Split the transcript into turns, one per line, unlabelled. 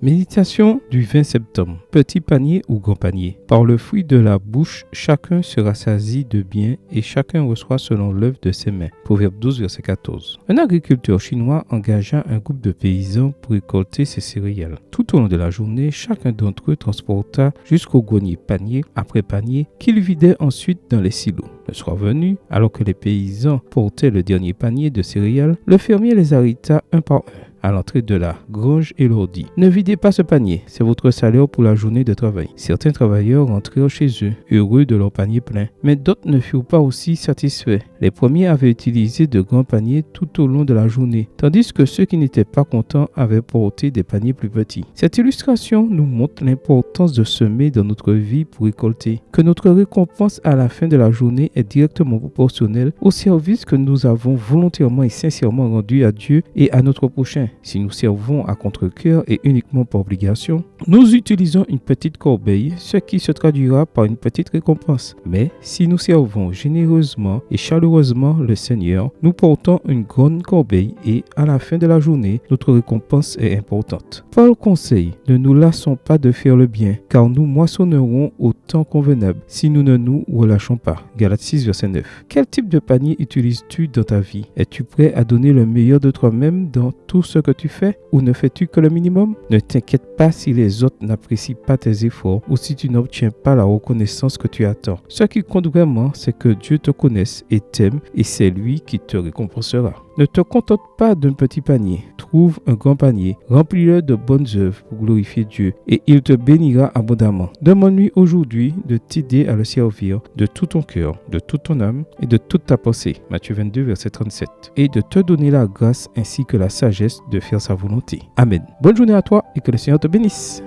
Méditation du 20 septembre. Petit panier ou grand panier. Par le fruit de la bouche, chacun se rassasie de bien et chacun reçoit selon l'œuvre de ses mains. Proverbe 12, verset 14. Un agriculteur chinois engagea un groupe de paysans pour récolter ses céréales. Tout au long de la journée, chacun d'entre eux transporta jusqu'au grenier panier après panier qu'il vidait ensuite dans les silos. Le soir venu, alors que les paysans portaient le dernier panier de céréales, le fermier les arrêta un par un à l'entrée de la grange et leur dit: Ne videz pas ce panier, c'est votre salaire pour la journée de travail. Certains travailleurs rentrèrent chez eux, heureux de leur panier plein, mais d'autres ne furent pas aussi satisfaits. Les premiers avaient utilisé de grands paniers tout au long de la journée, tandis que ceux qui n'étaient pas contents avaient porté des paniers plus petits. Cette illustration nous montre l'importance de semer dans notre vie pour récolter, que notre récompense à la fin de la journée est directement proportionnelle au service que nous avons volontairement et sincèrement rendu à Dieu et à notre prochain. Si nous servons à contre-cœur et uniquement par obligation, nous utilisons une petite corbeille, ce qui se traduira par une petite récompense. Mais si nous servons généreusement et chaleureusement le Seigneur, nous portons une grande corbeille et à la fin de la journée, notre récompense est importante. Paul conseille: ne nous lassons pas de faire le bien, car nous moissonnerons au temps convenable si nous ne nous relâchons pas. Galates 6, verset 9. Quel type de panier utilises-tu dans ta vie? Es-tu prêt à donner le meilleur de toi-même dans tout ce que tu fais, ou ne fais-tu que le minimum? Ne t'inquiète pas si les autres n'apprécient pas tes efforts ou si tu n'obtiens pas la reconnaissance que tu attends. Ce qui compte vraiment, c'est que Dieu te connaisse et t'aime, et c'est lui qui te récompensera. Ne te contente pas d'un petit panier. Trouve un grand panier, remplis-le de bonnes œuvres pour glorifier Dieu, et il te bénira abondamment. Demande-lui aujourd'hui de t'aider à le servir de tout ton cœur, de toute ton âme et de toute ta pensée. Matthieu 22, verset 37. Et de te donner la grâce ainsi que la sagesse de faire sa volonté. Amen. Bonne journée à toi et que le Seigneur te bénisse.